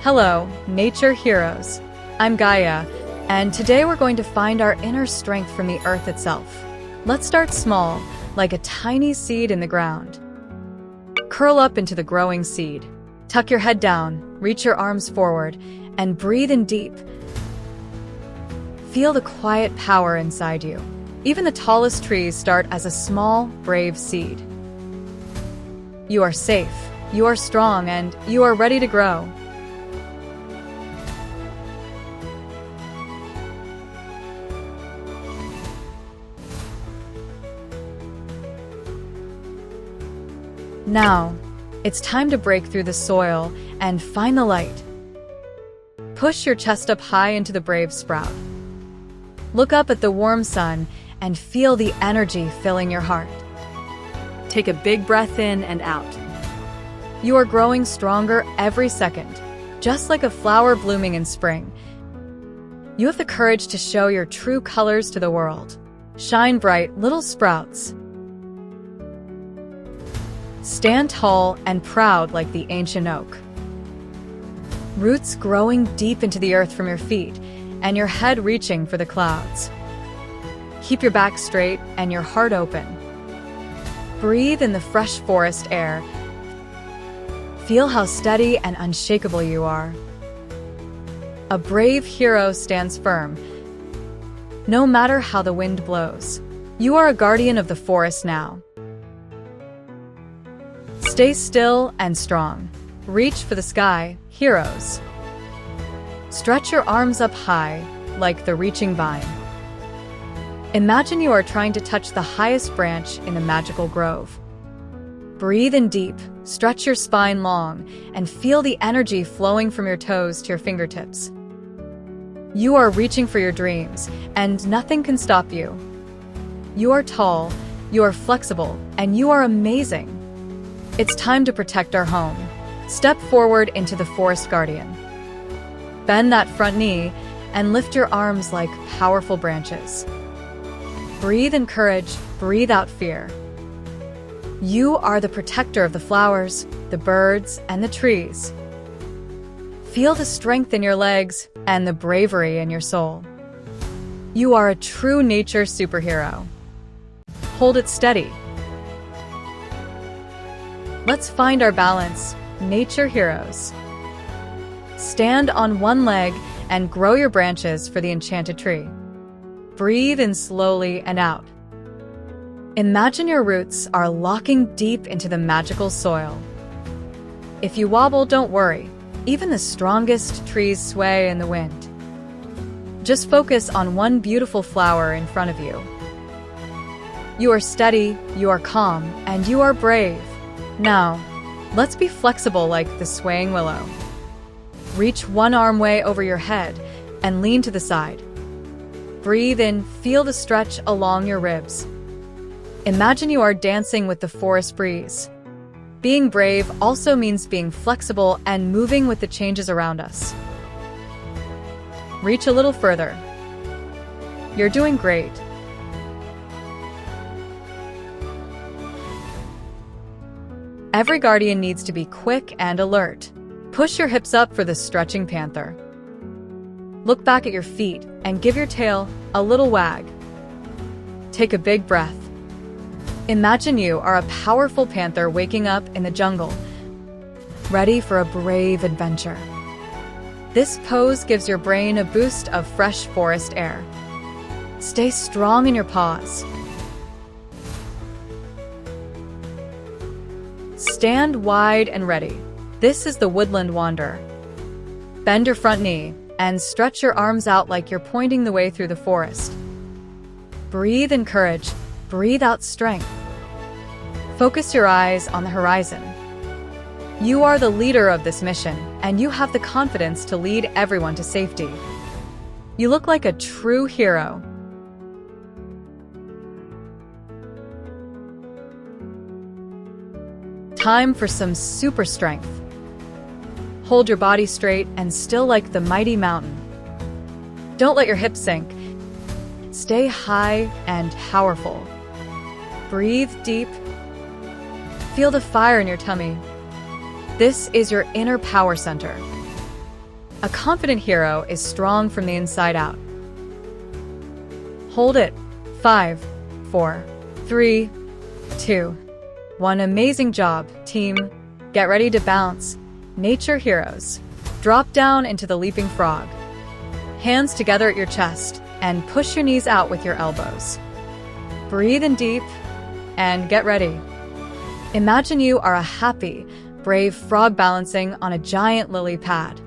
Hello, nature heroes. I'm Gaia, and today we're going to find our inner strength from the earth itself. Let's start small, like a tiny seed in the ground. Curl up into the growing seed. Tuck your head down, reach your arms forward, and breathe in deep. Feel the quiet power inside you. Even the tallest trees start as a small, brave seed. You are safe, you are strong, and you are ready to grow. Now, it's time to break through the soil and find the light. Push your chest up high into the brave sprout. Look up at the warm sun and feel the energy filling your heart. Take a big breath in and out. You are growing stronger every second, just like a flower blooming in spring. You have the courage to show your true colors to the world. Shine bright, little sprouts. Stand tall and proud like the ancient oak. Roots growing deep into the earth from your feet, and your head reaching for the clouds. Keep your back straight and your heart open. Breathe in the fresh forest air. Feel how steady and unshakable you are. A brave hero stands firm, no matter how the wind blows. You are a guardian of the forest now. Stay still and strong. Reach for the sky, heroes. Stretch your arms up high, like the reaching vine. Imagine you are trying to touch the highest branch in a magical grove. Breathe in deep, stretch your spine long, and feel the energy flowing from your toes to your fingertips. You are reaching for your dreams, and nothing can stop you. You are tall, you are flexible, and you are amazing. It's time to protect our home. Step forward into the forest guardian. Bend that front knee and lift your arms like powerful branches. Breathe in courage, breathe out fear. You are the protector of the flowers, the birds, and the trees. Feel the strength in your legs and the bravery in your soul. You are a true nature superhero. Hold it steady. Let's find our balance, nature heroes. Stand on one leg and grow your branches for the enchanted tree. Breathe in slowly and out. Imagine your roots are locking deep into the magical soil. If you wobble, don't worry. Even the strongest trees sway in the wind. Just focus on one beautiful flower in front of you. You are steady, you are calm, and you are brave. Now, let's be flexible like the swaying willow. Reach one arm way over your head and lean to the side. Breathe in, feel the stretch along your ribs. Imagine you are dancing with the forest breeze. Being brave also means being flexible and moving with the changes around us. Reach a little further. You're doing great. Every guardian needs to be quick and alert. Push your hips up for the stretching panther. Look back at your feet and give your tail a little wag. Take a big breath. Imagine you are a powerful panther waking up in the jungle, ready for a brave adventure. This pose gives your brain a boost of fresh forest air. Stay strong in your paws. Stand wide and ready. This is the woodland wanderer. Bend your front knee and stretch your arms out like you're pointing the way through the forest. Breathe in courage, breathe out strength. Focus your eyes on the horizon. You are the leader of this mission, and you have the confidence to lead everyone to safety. You look like a true hero. Time for some super strength. Hold your body straight and still like the mighty mountain. Don't let your hips sink. Stay high and powerful. Breathe deep. Feel the fire in your tummy. This is your inner power center. A confident hero is strong from the inside out. Hold it. 5, 4, 3, 2, 1. Amazing job, team. Get ready to bounce. Nature heroes. Drop down into the leaping frog. Hands together at your chest and push your knees out with your elbows. Breathe in deep and get ready. Imagine you are a happy, brave frog balancing on a giant lily pad.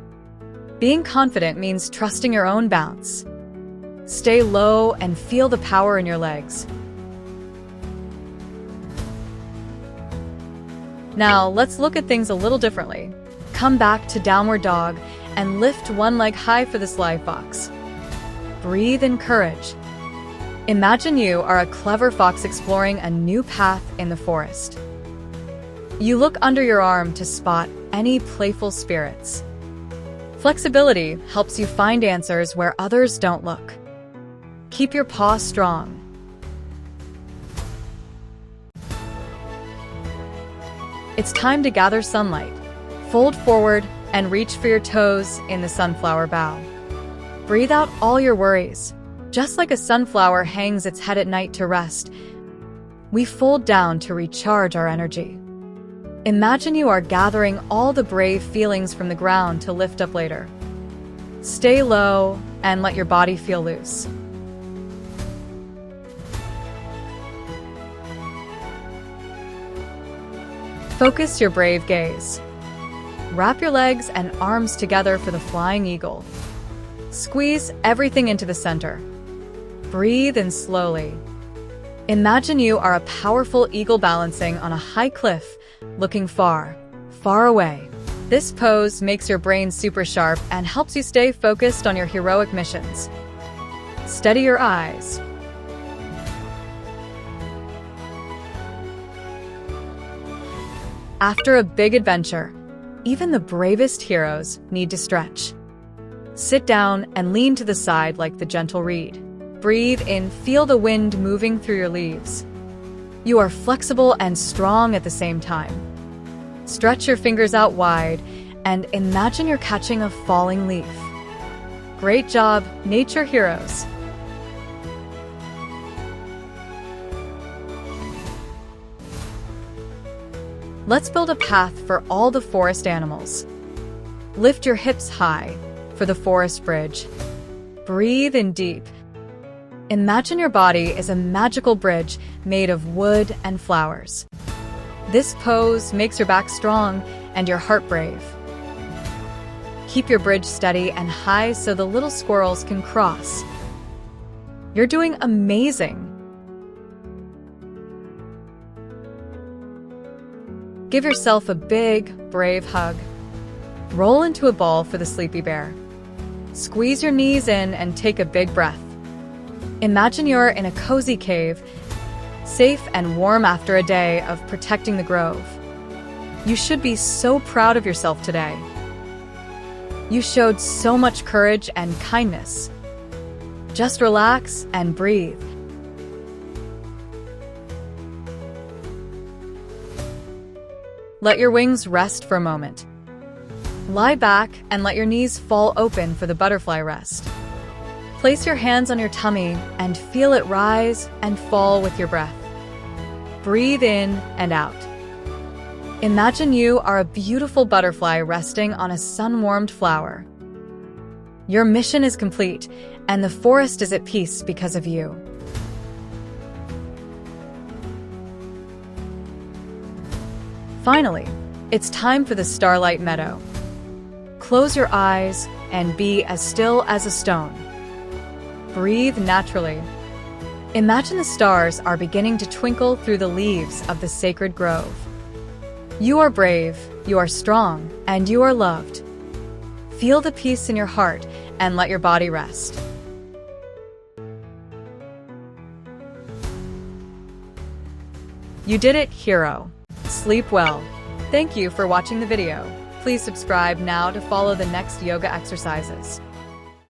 Being confident means trusting your own bounce. Stay low and feel the power in your legs. Now, let's look at things a little differently. Come back to downward dog and lift one leg high for the sly fox. Breathe in courage. Imagine you are a clever fox exploring a new path in the forest. You look under your arm to spot any playful spirits. Flexibility helps you find answers where others don't look. Keep your paw strong. It's time to gather sunlight. Fold forward and reach for your toes in the sunflower bow. Breathe out all your worries. Just like a sunflower hangs its head at night to rest, we fold down to recharge our energy. Imagine you are gathering all the brave feelings from the ground to lift up later. Stay low and let your body feel loose. Focus your brave gaze. Wrap your legs and arms together for the flying eagle. Squeeze everything into the center. Breathe in slowly. Imagine you are a powerful eagle balancing on a high cliff, looking far, far away. This pose makes your brain super sharp and helps you stay focused on your heroic missions. Steady your eyes. After a big adventure, even the bravest heroes need to stretch. Sit down and lean to the side like the gentle reed. Breathe in, feel the wind moving through your leaves. You are flexible and strong at the same time. Stretch your fingers out wide and imagine you're catching a falling leaf. Great job, nature heroes. Let's build a path for all the forest animals. Lift your hips high for the forest bridge. Breathe in deep. Imagine your body is a magical bridge made of wood and flowers. This pose makes your back strong and your heart brave. Keep your bridge steady and high so the little squirrels can cross. You're doing amazing. Give yourself a big, brave hug. Roll into a ball for the sleepy bear. Squeeze your knees in and take a big breath. Imagine you're in a cozy cave, safe and warm after a day of protecting the grove. You should be so proud of yourself today. You showed so much courage and kindness. Just relax and breathe. Let your wings rest for a moment. Lie back and let your knees fall open for the butterfly rest. Place your hands on your tummy and feel it rise and fall with your breath. Breathe in and out. Imagine you are a beautiful butterfly resting on a sun-warmed flower. Your mission is complete, and the forest is at peace because of you. Finally, it's time for the starlight meadow. Close your eyes and be as still as a stone. Breathe naturally. Imagine the stars are beginning to twinkle through the leaves of the sacred grove. You are brave, you are strong, and you are loved. Feel the peace in your heart and let your body rest. You did it, hero. Sleep well. Thank you for watching the video. Please subscribe now to follow the next yoga exercises.